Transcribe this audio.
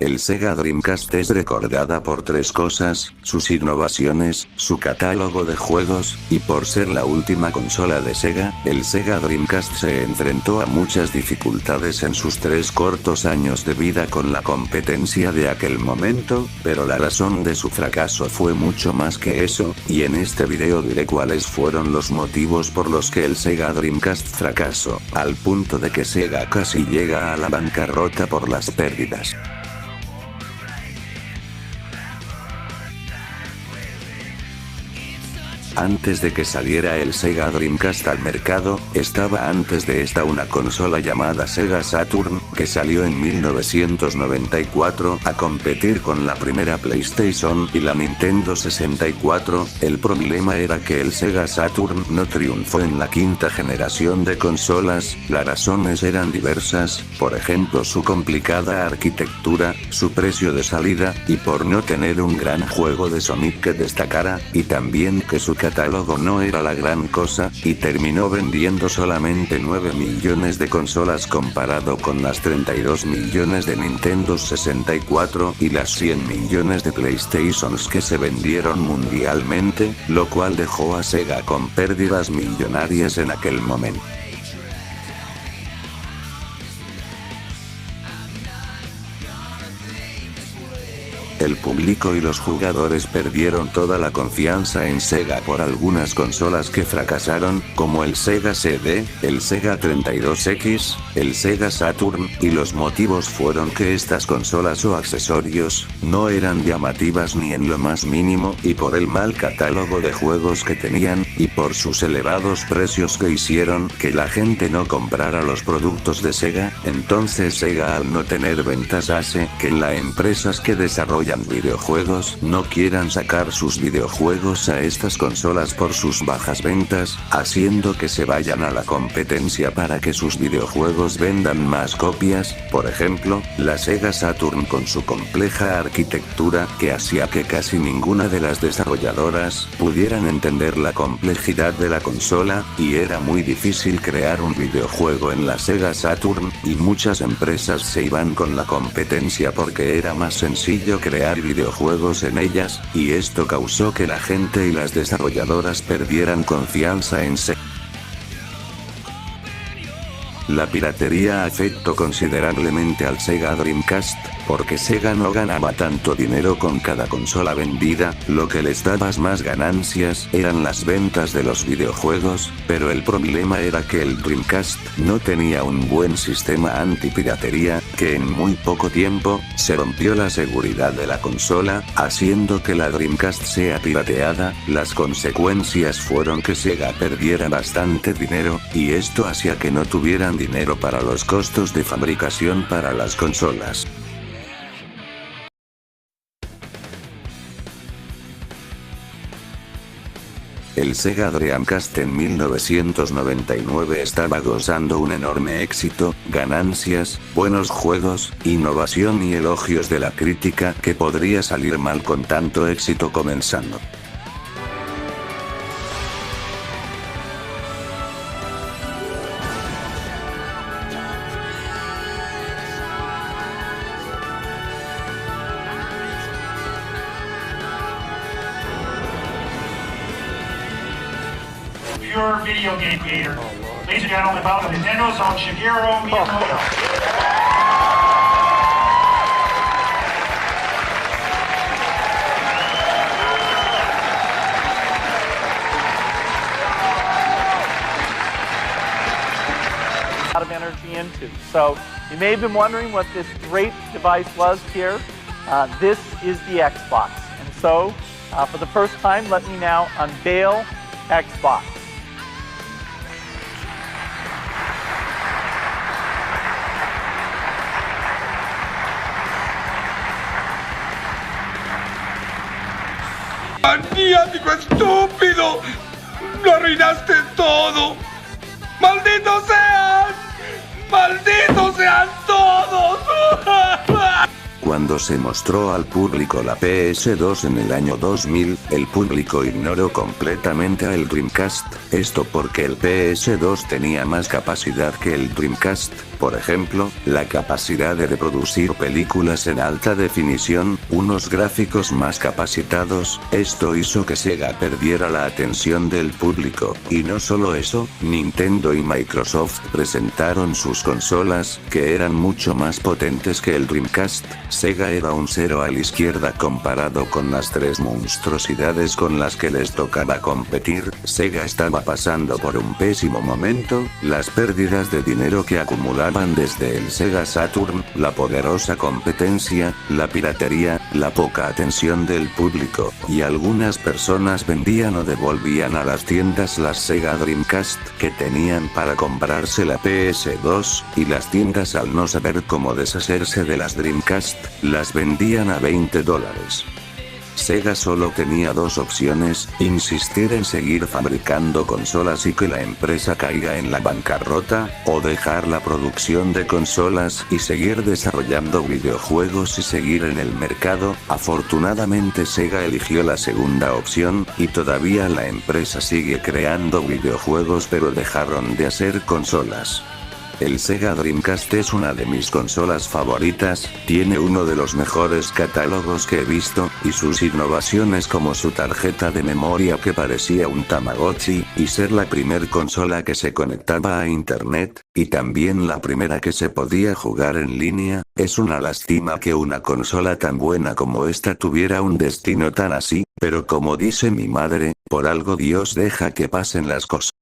El Sega Dreamcast es recordada por tres cosas: sus innovaciones, su catálogo de juegos, y por ser la última consola de Sega. El Sega Dreamcast se enfrentó a muchas dificultades en sus 3 cortos años de vida con la competencia de aquel momento, pero la razón de su fracaso fue mucho más que eso, y en este video diré cuáles fueron los motivos por los que el Sega Dreamcast fracasó, al punto de que Sega casi llega a la bancarrota por las pérdidas. Antes de que saliera el Sega Dreamcast al mercado, estaba antes de esta una consola llamada Sega Saturn, que salió en 1994 a competir con la primera PlayStation y la Nintendo 64. El problema era que el Sega Saturn no triunfó en la quinta generación de consolas. Las razones eran diversas, por ejemplo su complicada arquitectura, su precio de salida, y por no tener un gran juego de Sonic que destacara, y también que su catálogo no era la gran cosa, y terminó vendiendo solamente 9 millones de consolas comparado con las 32 millones de Nintendo 64 y las 100 millones de PlayStations que se vendieron mundialmente, lo cual dejó a Sega con pérdidas millonarias en aquel momento. El público y los jugadores perdieron toda la confianza en Sega por algunas consolas que fracasaron, como el Sega CD, el Sega 32X, el Sega Saturn, y los motivos fueron que estas consolas o accesorios no eran llamativas ni en lo más mínimo, y por el mal catálogo de juegos que tenían, y por sus elevados precios que hicieron que la gente no comprara los productos de Sega. Entonces Sega, al no tener ventas, hace que las empresas que desarrollan videojuegos no quieran sacar sus videojuegos a estas consolas por sus bajas ventas, haciendo que se vayan a la competencia para que sus videojuegos vendan más copias. Por ejemplo, la Sega Saturn, con su compleja arquitectura que hacía que casi ninguna de las desarrolladoras pudieran entender la complejidad de la consola, y era muy difícil crear un videojuego en la Sega Saturn, y muchas empresas se iban con la competencia porque era más sencillo crear videojuegos en ellas, y esto causó que la gente y las desarrolladoras perdieran confianza en Sega. La piratería afectó considerablemente al Sega Dreamcast, porque Sega no ganaba tanto dinero con cada consola vendida. Lo que les daba más ganancias eran las ventas de los videojuegos, pero el problema era que el Dreamcast no tenía un buen sistema antipiratería, que en muy poco tiempo se rompió la seguridad de la consola, haciendo que la Dreamcast sea pirateada. Las consecuencias fueron que Sega perdiera bastante dinero, y esto hacía que no tuvieran dinero para los costos de fabricación para las consolas. El Sega Dreamcast en 1999 estaba gozando un enorme éxito, ganancias, buenos juegos, innovación y elogios de la crítica. Que podría salir mal con tanto éxito comenzando? Pure video game creator. Ladies and gentlemen, about Nintendo's own Shigeru Miyamoto. A lot of energy into. So you may have been wondering what this great device was here. This is the Xbox. And so for the first time, let me now unveil Xbox. ¡Maniático estúpido! ¡Lo arruinaste todo! ¡Malditos sean! ¡Malditos sean todos! Cuando se mostró al público la PS2 en el año 2000, el público ignoró completamente al Dreamcast, esto porque el PS2 tenía más capacidad que el Dreamcast, por ejemplo, la capacidad de reproducir películas en alta definición, unos gráficos más capacitados, esto hizo que Sega perdiera la atención del público, y no solo eso, Nintendo y Microsoft presentaron sus consolas, que eran mucho más potentes que el Dreamcast. Sega era un cero a la izquierda comparado con las tres monstruosidades con las que les tocaba competir. Sega estaba pasando por un pésimo momento, las pérdidas de dinero que acumulaban desde el Sega Saturn, la poderosa competencia, la piratería, la poca atención del público, y algunas personas vendían o devolvían a las tiendas las Sega Dreamcast que tenían para comprarse la PS2, y las tiendas al no saber cómo deshacerse de las Dreamcast, las vendían a $20. Sega solo tenía dos opciones, insistir en seguir fabricando consolas y que la empresa caiga en la bancarrota, o dejar la producción de consolas y seguir desarrollando videojuegos y seguir en el mercado. Afortunadamente Sega eligió la segunda opción, y todavía la empresa sigue creando videojuegos, pero dejaron de hacer consolas. El Sega Dreamcast es una de mis consolas favoritas, tiene uno de los mejores catálogos que he visto, y sus innovaciones como su tarjeta de memoria que parecía un Tamagotchi, y ser la primer consola que se conectaba a internet, y también la primera que se podía jugar en línea. Es una lástima que una consola tan buena como esta tuviera un destino tan así, pero como dice mi madre, por algo Dios deja que pasen las cosas.